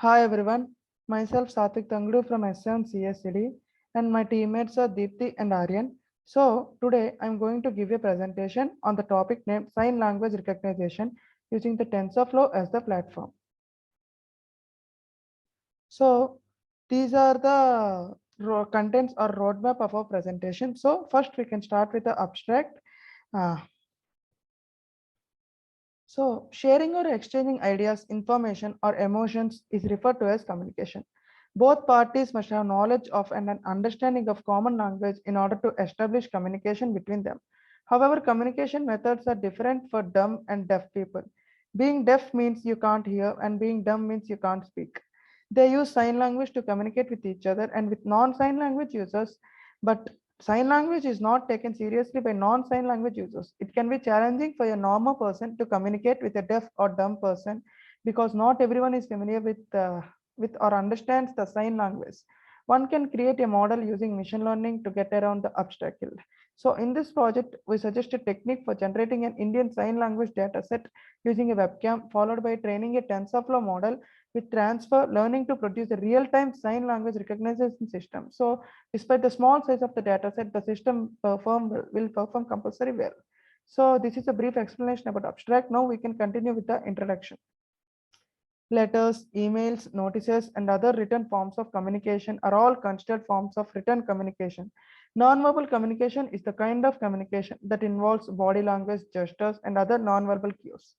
Hi everyone, myself Satvik Tangdu from SM CSCD and my teammates are Deepthi and Aryan. So today I'm going to give a presentation on the topic named Sign Language Recognition using the TensorFlow as the platform. So these are the contents or roadmap of our presentation. So first we can start with the abstract. Uh, So, sharing or exchanging ideas, information, or emotions is referred to as communication. Both parties must have knowledge of and an understanding of common language in order to establish communication between them. However, communication methods are different for dumb and deaf people. Being deaf means you can't hear, and being dumb means you can't speak. They use sign language to communicate with each other and with non sign language users, but sign language is not taken seriously by non-sign language users. It can be challenging for a normal person to communicate with a deaf or dumb person because not everyone is familiar with or understands the sign language. One can create a model using machine learning to get around the obstacle. So in this project, we suggest a technique for generating an Indian sign language dataset using a webcam, followed by training a TensorFlow model with transfer learning to produce a real-time sign language recognition system. So despite the small size of the dataset, the system will perform compulsory well. So this is a brief explanation about abstract. Now we can continue with the introduction. Letters, emails, notices, and other written forms of communication are all considered forms of written communication. Nonverbal communication is the kind of communication that involves body language, gestures, and other nonverbal cues.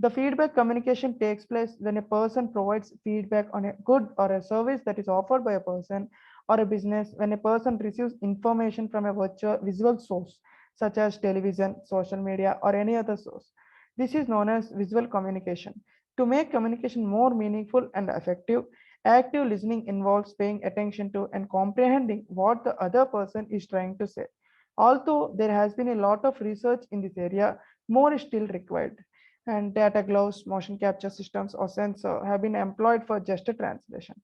The feedback communication takes place when a person provides feedback on a good or a service that is offered by a person or a business when a person receives information from a visual source such as television, social media, or any other source. This is known as visual communication. To make communication more meaningful and effective, active listening involves paying attention to and comprehending what the other person is trying to say. Although there has been a lot of research in this area, more is still required. And data gloves, motion capture systems, or sensor have been employed for gesture translation.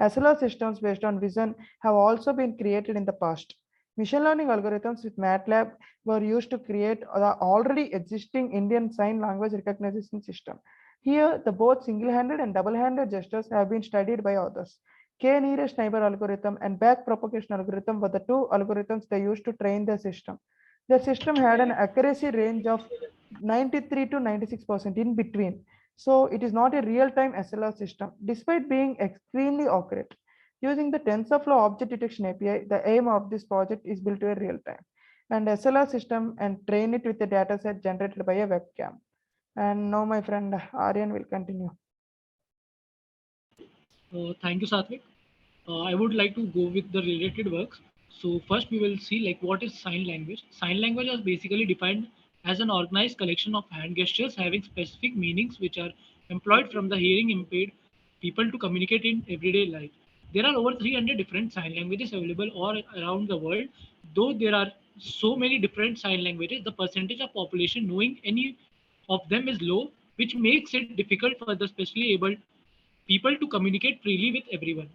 SLR systems based on vision have also been created in the past. Machine learning algorithms with MATLAB were used to create the already existing Indian Sign Language Recognition system. Here, the both single-handed and double-handed gestures have been studied by others. K-nearest neighbor algorithm and back propagation algorithm were the two algorithms they used to train the system. The system had an accuracy range of 93 to 96% in between. So it is not a real-time SLR system, despite being extremely accurate. Using the TensorFlow object detection API, the aim of this project is built to a real-time and SLR system and train it with a dataset generated by a webcam. And now my friend Aryan will continue. Thank you, Satvik. I would like to go with the related works. So first we will see like what is sign language. Sign language is basically defined as an organized collection of hand gestures having specific meanings which are employed from the hearing impaired people to communicate in everyday life. There are over 300 different sign languages available all around the world. Though there are so many different sign languages, the percentage of population knowing any of them is low, which makes it difficult for the specially able people to communicate freely with everyone.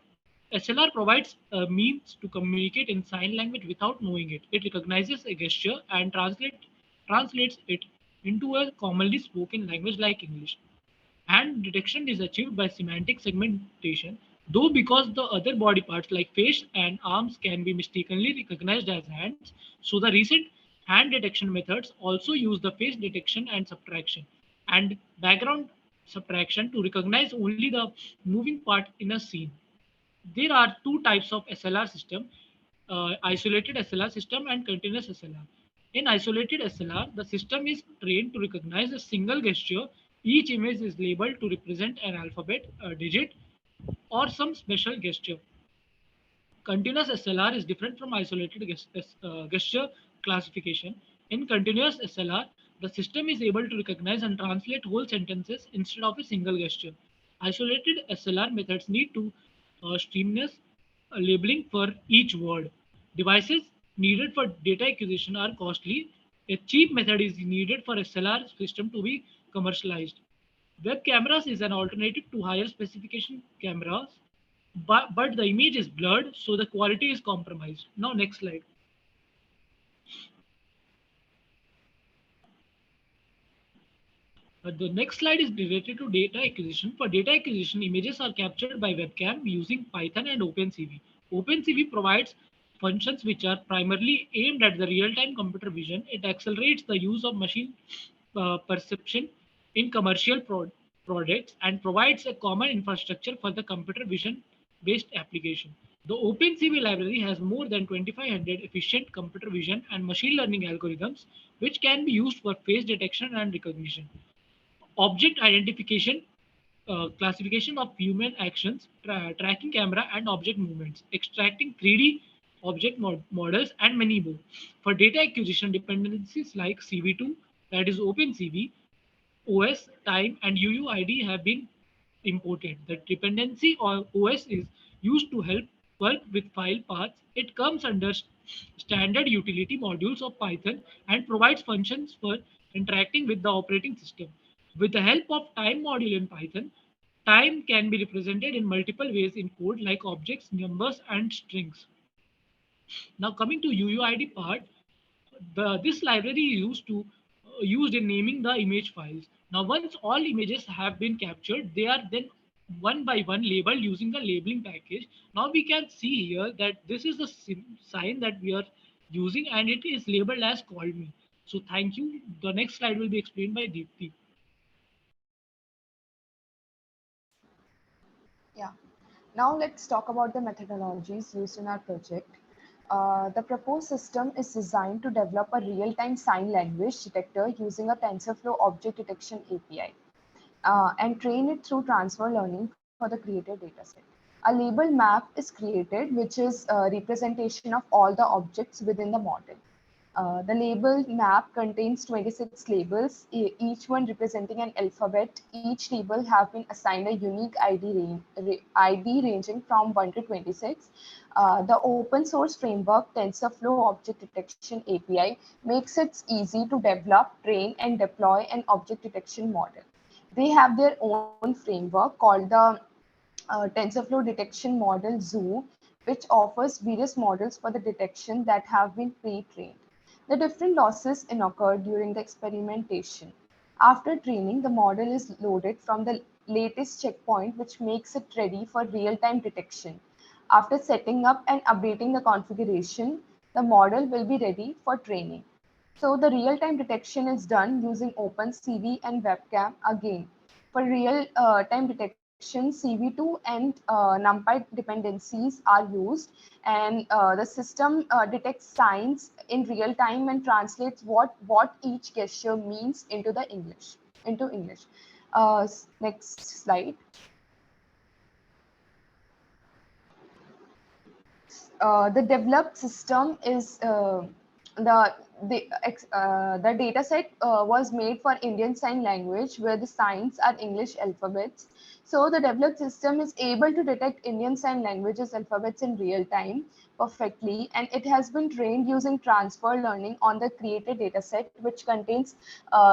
SLR provides a means to communicate in sign language without knowing it. It recognizes a gesture and translates it into a commonly spoken language like English. Hand detection is achieved by semantic segmentation, though because the other body parts like face and arms can be mistakenly recognized as hands, so the recent hand detection methods also use the face detection and subtraction and background subtraction to recognize only the moving part in a scene. There are two types of SLR system, isolated SLR system and continuous SLR. In isolated SLR, the system is trained to recognize a single gesture. Each image is labeled to represent an alphabet, a digit, or some special gesture. Continuous SLR is different from isolated gesture classification. In continuous SLR, the system is able to recognize and translate whole sentences instead of a single gesture. Isolated SLR methods need to streamless labeling for each word. Devices needed for data acquisition are costly. A cheap method is needed for SLR system to be commercialized. Web cameras is an alternative to higher specification cameras, but the image is blurred, so the quality is compromised. Now, next slide. The next slide is related to data acquisition. For data acquisition, images are captured by webcam using Python and OpenCV. OpenCV provides functions which are primarily aimed at the real-time computer vision. It accelerates the use of machine perception in commercial products and provides a common infrastructure for the computer vision based application. The OpenCV library has more than 2500 efficient computer vision and machine learning algorithms which can be used for face detection and recognition, object identification, classification of human actions, tracking camera and object movements, extracting 3D object models, and many more. For data acquisition, dependencies like CV2, that is OpenCV, OS, time, and UUID have been imported. The dependency on OS is used to help work with file paths. It comes under standard utility modules of Python and provides functions for interacting with the operating system. With the help of time module in Python, time can be represented in multiple ways in code like objects, numbers, and strings. Now coming to UUID part, this library is used in naming the image files. Now, once all images have been captured, they are then one by one labeled using the labeling package. Now we can see here that this is the sign that we are using, and it is labeled as called me. So thank you. The next slide will be explained by Deepti. Yeah. Now let's talk about the methodologies used in our project. The proposed system is designed to develop a real-time sign language detector using a TensorFlow object detection API and train it through transfer learning for the created dataset. A label map is created, which is a representation of all the objects within the model. The label map contains 26 labels, each one representing an alphabet. Each label have been assigned a unique ID ranging from 1 to 26. The open source framework TensorFlow Object Detection API makes it easy to develop, train, and deploy an object detection model. They have their own framework called the TensorFlow Detection Model Zoo, which offers various models for the detection that have been pre-trained. The different losses occur during the experimentation. After training, the model is loaded from the latest checkpoint, which makes it ready for real-time detection. After setting up and updating the configuration, the model will be ready for training. So the real-time detection is done using OpenCV and webcam again. For real-time detection, CV2 and NumPy dependencies are used, and the system detects signs in real time and translates what each gesture means into English. Next slide. The developed system is the data set was made for Indian Sign Language, where the signs are English alphabets. So the developed system is able to detect Indian Sign Languages alphabets in real time perfectly, and it has been trained using transfer learning on the created data set, which contains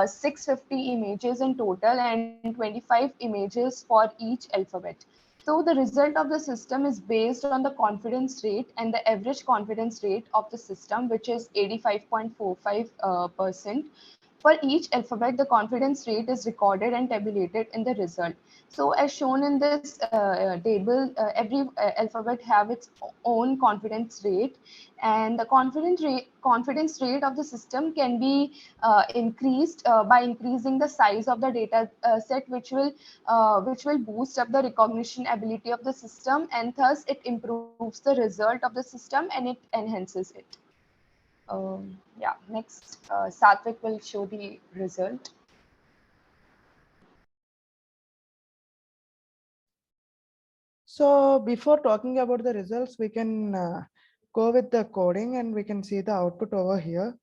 650 images in total and 25 images for each alphabet. So the result of the system is based on the confidence rate and the average confidence rate of the system, which is 85.45%. For each alphabet, the confidence rate is recorded and tabulated in the result. So as shown in this table, every alphabet have its own confidence rate, and the confidence rate of the system can be increased by increasing the size of the data set, which will boost up the recognition ability of the system, and thus it improves the result of the system and it enhances it. Yeah, next, Satvik will show the result. So before talking about the results, we can go with the coding and we can see the output over here.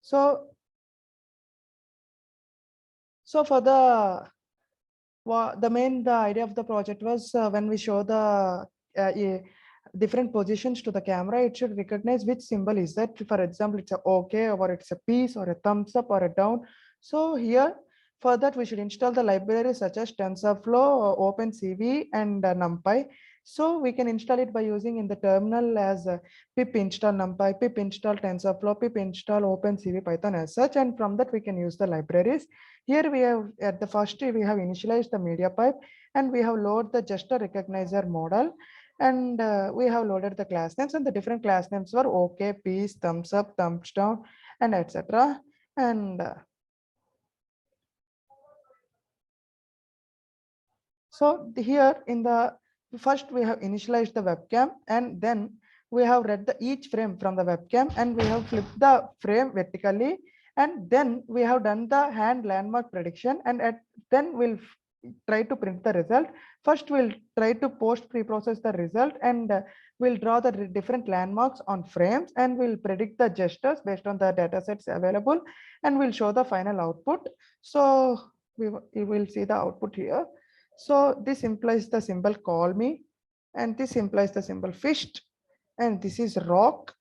So, for the idea of the project was when we show the different positions to the camera, it should recognize which symbol is that. For example, it's a OK, or it's a peace, or a thumbs up, or a down. So here, for that, we should install the libraries such as TensorFlow, OpenCV, and NumPy. So we can install it by using in the terminal as pip install numpy, pip install tensorflow, pip install opencv python as such, and from that we can use the libraries. Here we have at the first we have initialized the media pipe, and we have loaded the gesture recognizer model, and we have loaded the class names, and the different class names were okay, peace, thumbs up, thumbs down, and etc. And so here in the first we have initialized the webcam, and then we have read the each frame from the webcam, and we have flipped the frame vertically, and then we have done the hand landmark prediction, and then we'll try to print the result. First we'll try to post pre-process the result, and we'll draw the different landmarks on frames, and we'll predict the gestures based on the data sets available, and we'll show the final output. So we will see the output here. So this implies the symbol call me, and this implies the symbol fished, and this is rock,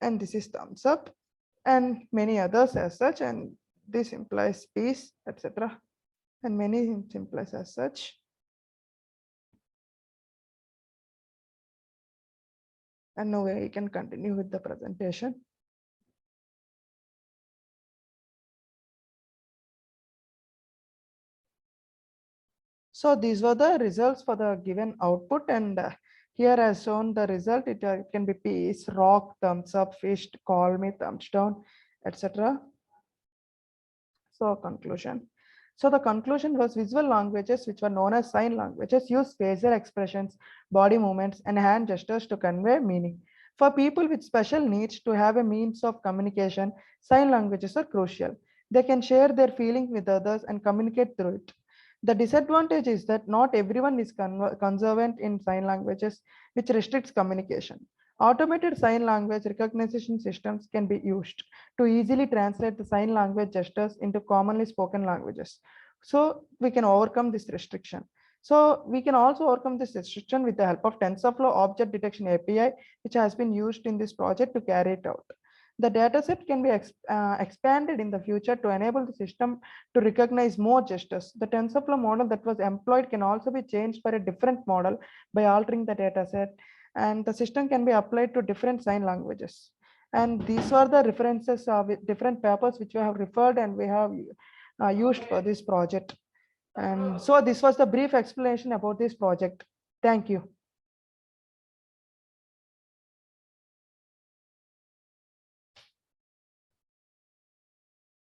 and this is thumbs up, and many others as such, and this implies peace, etc. and many implies as such. And now we can continue with the presentation. So these were the results for the given output, and here as shown the result. It can be peace, rock, thumbs up, fished, call me, thumbs down, etc. So conclusion. So the conclusion was visual languages, which were known as sign languages, use facial expressions, body movements, and hand gestures to convey meaning. For people with special needs to have a means of communication, sign languages are crucial. They can share their feelings with others and communicate through it. The disadvantage is that not everyone is conversant in sign languages, which restricts communication. Automated sign language recognition systems can be used to easily translate the sign language gestures into commonly spoken languages. So we can overcome this restriction. So we can also overcome this restriction with the help of TensorFlow Object Detection API, which has been used in this project to carry it out. The dataset can be expanded in the future to enable the system to recognize more gestures. The TensorFlow model that was employed can also be changed for a different model by altering the dataset, and the system can be applied to different sign languages. And these are the references with different papers which we have referred and we have used for this project. And so this was the brief explanation about this project. Thank you.